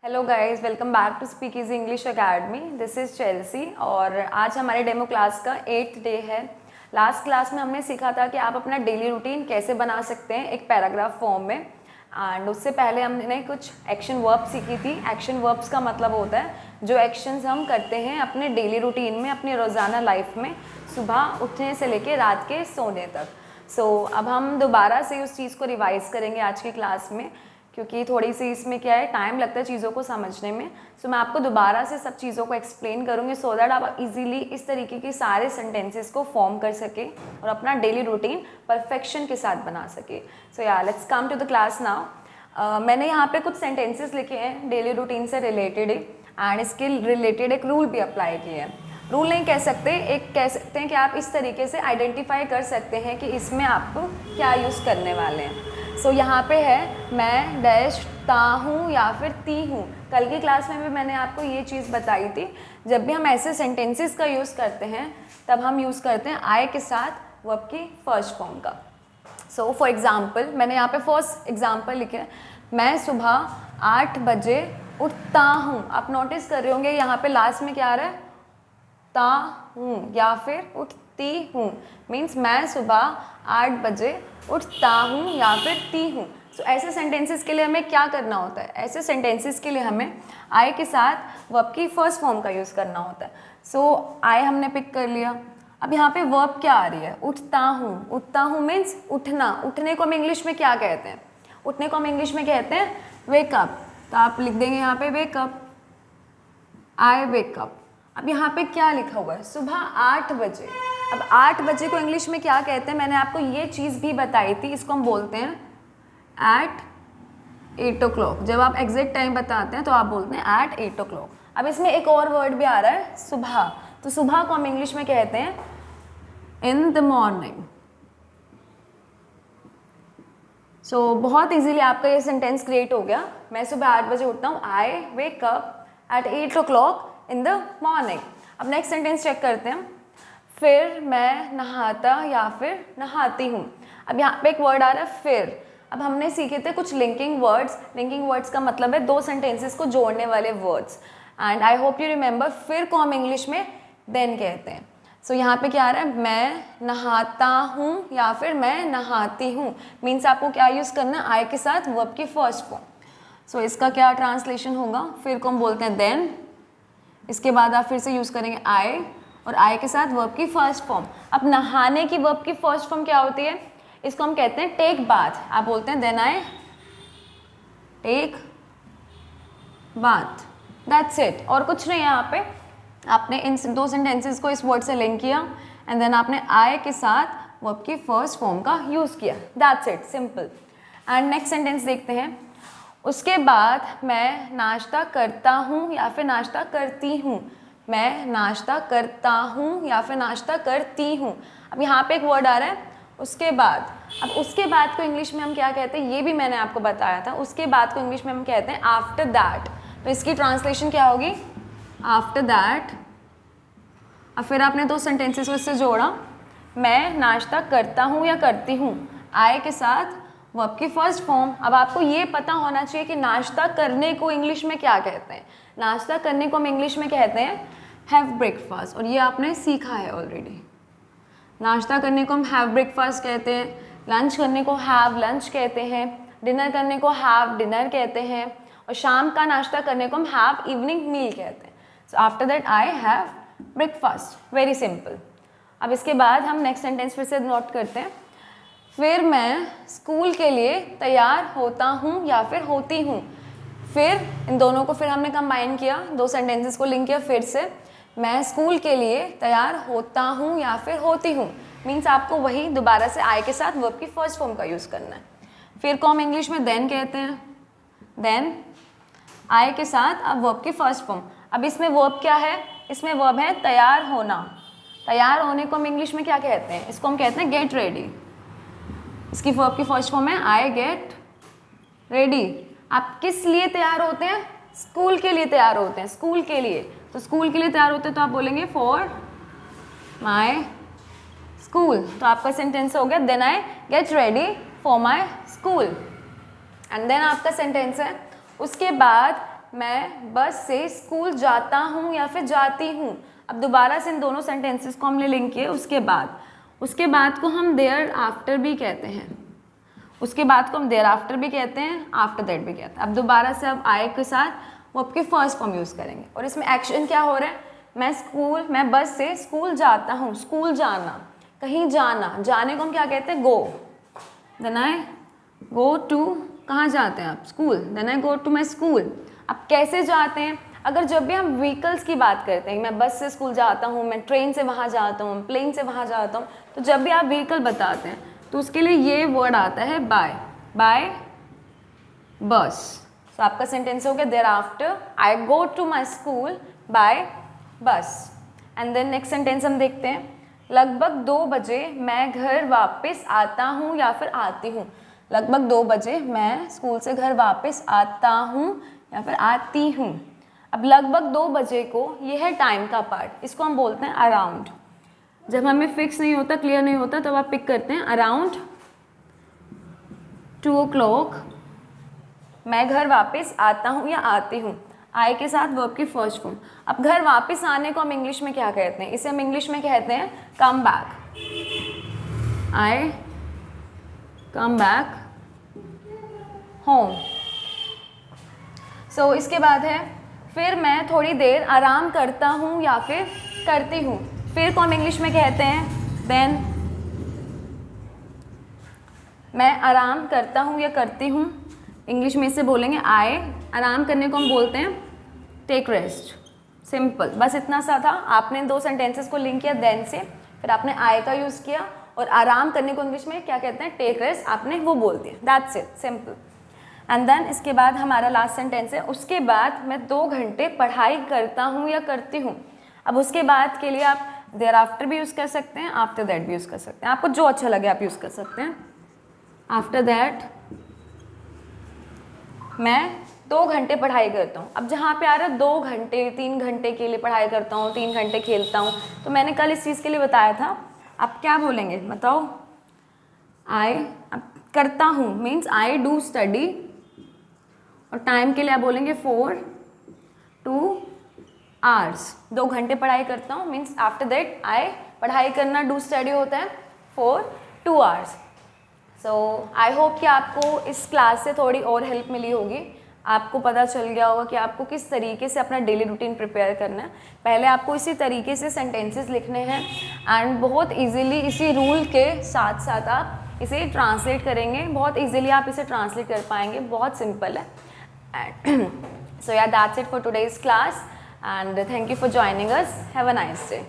Hello guys, welcome back to speak easy English academy. This is Chelsea और आज हमारे demo class का 8th day है। Last class में हमने सीखा था कि आप अपना डेली रूटीन कैसे बना सकते हैं एक पैराग्राफ फॉर्म में। एंड उससे पहले हमने कुछ एक्शन वर्ब सीखी थी। एक्शन वर्ब्स का मतलब होता है जो एक्शंस हम करते हैं अपने डेली रूटीन में, अपनी रोज़ाना लाइफ में, सुबह उठने से लेके रात के सोने तक। अब हम दोबारा से उस चीज़ को रिवाइज़ करेंगे आज की क्लास में, क्योंकि थोड़ी सी इसमें क्या है, टाइम लगता है चीज़ों को समझने में। मैं आपको दोबारा से सब चीज़ों को एक्सप्लेन करूँगी सो दैट आप इजीली इस तरीके के सारे सेंटेंसेस को फॉर्म कर सके और अपना डेली रूटीन परफेक्शन के साथ बना सके। Let's come to the class now. मैंने यहाँ पे कुछ सेंटेंसेस लिखे हैं डेली रूटीन से रिलेटेड एंड इसके रिलेटेड एक रूल भी अप्लाई किए हैं। रूल नहीं कह सकते, एक कह सकते हैं कि आप इस तरीके से आइडेंटिफाई कर सकते हैं कि इसमें आप क्या यूज़ करने वाले हैं। यहाँ पे है मैं डैश ता हूँ या फिर ती हूँ। कल की क्लास में भी मैंने आपको ये चीज़ बताई थी, जब भी हम ऐसे सेंटेंसेस का यूज़ करते हैं तब हम यूज़ करते हैं आई के साथ वर्ब की फर्स्ट फॉर्म का। फॉर एग्ज़ाम्पल मैंने यहाँ पे फर्स्ट एग्ज़ाम्पल लिखे, मैं सुबह 8 बजे उठता हूँ। आप नोटिस कर रहे होंगे यहाँ पे लास्ट में क्या आ रहा है, ता हूँ या फिर उठती हूँ। मीन्स मैं सुबह 8 बजे उठता हूँ या फिर ती हूँ। ऐसे सेंटेंसेस के लिए हमें क्या करना होता है, ऐसे सेंटेंसेस के लिए हमें आई के साथ वर्ब की फर्स्ट फॉर्म का यूज़ करना होता है। आई हमने पिक कर लिया। अब यहाँ पे वर्ब क्या आ रही है, उठता हूँ। उठता हूँ मीन्स उठना। उठने को हम इंग्लिश में क्या कहते हैं, उठने को हम इंग्लिश में कहते हैं वेकअप। तो आप लिख देंगे यहाँ पे वेकअप, आई वेकअप। अब यहाँ पे क्या लिखा हुआ है, सुबह 8 बजे। अब 8 बजे को इंग्लिश में क्या कहते हैं, मैंने आपको ये चीज़ भी बताई थी। इसको हम बोलते हैं एट 8 o'clock। जब आप एग्जैक्ट टाइम बताते हैं तो आप बोलते हैं एट 8 o'clock। अब इसमें एक और वर्ड भी आ रहा है सुबह। तो सुबह को हम इंग्लिश में कहते हैं इन द मॉर्निंग। बहुत इजीली आपका ये सेंटेंस क्रिएट हो गया। मैं सुबह 8 बजे उठता हूँ, I wake up at 8 o'clock in the morning. अब नेक्स्ट सेंटेंस चेक करते हैं, फिर मैं नहाता या फिर नहाती हूँ। अब यहाँ पे एक वर्ड आ रहा है फिर। अब हमने सीखे थे कुछ लिंकिंग वर्ड्स। लिंकिंग वर्ड्स का मतलब है दो सेंटेंसेस को जोड़ने वाले words. And I hope you remember, फिर को हम इंग्लिश में देन कहते हैं। यहाँ पे क्या आ रहा है, मैं नहाता हूँ या फिर मैं नहाती हूँ। मीन्स आपको क्या यूज़ करना है, आई के साथ वर्ब की फर्स्ट फॉर्म। इसका क्या ट्रांसलेशन होगा, फिर को हम बोलते हैं देन। इसके बाद आप फिर से यूज़ करेंगे आई, और आई के साथ वर्ब की फर्स्ट फॉर्म। अब नहाने की वर्ब की फर्स्ट फॉर्म क्या होती है, इसको हम कहते हैं टेक बाथ। आप बोलते हैं then I take bath, that's it. और कुछ नहीं है यहाँ पे। आपने इन दो सेंटेंसेस को इस वर्ड से लिंक किया एंड देन आपने आई के साथ वर्ब की फर्स्ट फॉर्म का यूज़ किया, that's it, simple. And next sentence देखते हैं, उसके बाद मैं नाश्ता करता हूँ या फिर नाश्ता करती हूँ। मैं नाश्ता करता हूँ या फिर नाश्ता करती हूँ। अब यहाँ पे एक वर्ड आ रहा है उसके बाद। अब उसके बाद को इंग्लिश में हम क्या कहते हैं, ये भी मैंने आपको बताया था। उसके बाद को इंग्लिश में हम कहते हैं आफ्टर दैट। तो इसकी ट्रांसलेशन क्या होगी, आफ्टर दैट। अब फिर आपने दो सेंटेंसेस को इससे जोड़ा, मैं नाश्ता करता हूँ या करती हूँ, आई के साथ वर्ब की फर्स्ट फॉर्म। अब आपको ये पता होना चाहिए कि नाश्ता करने को इंग्लिश में क्या कहते हैं। नाश्ता करने को हम इंग्लिश में कहते हैं हैव ब्रेकफास्ट, और ये आपने सीखा है ऑलरेडी। नाश्ता करने को हम हैव ब्रेकफास्ट कहते हैं, लंच करने को हैव लंच कहते हैं, डिनर करने को हैव डिनर कहते हैं, और शाम का नाश्ता करने को हम हैव इवनिंग मील कहते हैं। After that I have breakfast, very simple. अब इसके बाद हम नेक्स्ट सेंटेंस फिर से नोट करते हैं, फिर मैं स्कूल के लिए तैयार होता हूँ या फिर होती हूँ। फिर इन दोनों को फिर हमने कंबाइन किया, दो सेंटेंसेस को लिंक किया फिर से, मैं स्कूल के लिए तैयार होता हूँ या फिर होती हूँ। मीन्स आपको वही दोबारा से आई के साथ वर्ब की फर्स्ट फॉर्म का यूज़ करना है। फिर को हम इंग्लिश में देन कहते हैं, देन आई के साथ अब वर्ब की फर्स्ट फॉर्म। अब इसमें वर्ब क्या है, इसमें वर्ब है तैयार होना। तैयार होने को हम इंग्लिश में क्या कहते हैं, इसको हम कहते हैं गेट रेडी। इसकी वर्ब की फर्स्ट फॉर्म है आई गेट रेडी। आप किस लिए तैयार होते हैं, स्कूल के लिए तैयार होते हैं, स्कूल के लिए। तो स्कूल के लिए तैयार होते हैं तो आप बोलेंगे फॉर माई स्कूल। तो आपका सेंटेंस हो गया then I get ready for my school. And then आपका सेंटेंस है उसके बाद मैं बस से स्कूल जाता हूँ या फिर जाती हूँ। अब दोबारा से इन दोनों सेंटेंसेस को हमने लिंक किए। उसके बाद को हम देयर आफ्टर भी कहते हैं, उसके बाद को हम देयर आफ्टर भी कहते हैं, आफ्टर दैट भी कहते हैं। अब दोबारा से अब आई के साथ वो आपकी फर्स्ट फॉर्म यूज़ करेंगे और इसमें एक्शन क्या हो रहा है, मैं बस से स्कूल जाता हूँ, स्कूल जाना, कहीं जाना, जाने को हम क्या कहते हैं, गो। देन आई गो टू, कहाँ जाते हैं आप, school. Then I go to my school. अब कैसे जाते हैं, अगर जब भी हम व्हीकल्स की बात करते हैं, मैं बस से स्कूल जाता हूँ, मैं ट्रेन से वहाँ जाता हूँ, प्लेन से वहाँ जाता हूँ, तो जब भी आप व्हीकल बताते हैं तो उसके लिए ये वर्ड आता है बाय बस। तो आपका सेंटेंस हो गया there after I go to my school by bus. And then next sentence हम देखते हैं, लगभग 2 बजे मैं घर वापस आता हूँ या फिर आती हूँ। लगभग 2 बजे मैं स्कूल से घर वापस आता हूँ या फिर आती हूँ। अब लगभग 2 बजे को ये है टाइम का पार्ट, इसको हम बोलते हैं अराउंड। जब हमें फिक्स नहीं होता, क्लियर नहीं होता, तब आप पिक करते हैं अराउंड 2 o'clock मैं घर वापस आता हूँ या आती हूँ। आई के साथ वर्ब की फर्स्ट फॉर्म। अब घर वापस आने को हम इंग्लिश में क्या कहते हैं, इसे हम इंग्लिश में कहते हैं कम बैक। आई कम बैक होम। सो इसके बाद है फिर मैं थोड़ी देर आराम करता हूँ या फिर करती हूँ। फिर को हम इंग्लिश में कहते हैं देन। मैं आराम करता हूँ या करती हूँ, इंग्लिश में इसे बोलेंगे आई। आराम करने को हम बोलते हैं टेक रेस्ट। सिंपल, बस इतना सा था। आपने 2 सेंटेंसेस को लिंक किया देन से, फिर आपने आई का यूज़ किया और आराम करने को इंग्लिश में क्या कहते हैं, टेक रेस्ट, आपने वो बोल दिया। That's it, simple. And then इसके बाद हमारा लास्ट सेंटेंस है, उसके बाद मैं 2 घंटे पढ़ाई करता हूँ या करती हूँ। अब उसके बाद के लिए आप देयर आफ्टर भी यूज़ कर सकते हैं, आफ्टर दैट भी यूज़ कर सकते हैं, आपको जो अच्छा लगे आप यूज़ कर सकते हैं। आफ्टर दैट मैं 2 घंटे पढ़ाई करता हूँ। अब जहाँ पे आ रहा है 2 घंटे, 3 घंटे के लिए पढ़ाई करता हूँ, 3 घंटे खेलता हूँ, तो मैंने कल इस चीज़ के लिए बताया था। आप क्या बोलेंगे बताओ, आई करता हूँ मीन्स आई डू स्टडी, और टाइम के लिए आप बोलेंगे 4 2 hours। 2 घंटे पढ़ाई करता हूँ मीन्स आफ्टर दैट आई, पढ़ाई करना डू स्टडी होता है 4 2 hours। सो आई होप कि आपको इस क्लास से थोड़ी और हेल्प मिली होगी। आपको पता चल गया होगा कि आपको किस तरीके से अपना डेली रूटीन प्रिपेयर करना है। पहले आपको इसी तरीके से सेंटेंसेस लिखने हैं एंड बहुत इजीली इसी रूल के साथ साथ आप इसे ट्रांसलेट करेंगे। बहुत इजीली आप इसे ट्रांसलेट कर पाएंगे, बहुत सिंपल है। So yeah, that's it for today's class and thank you for joining us. Have a nice day.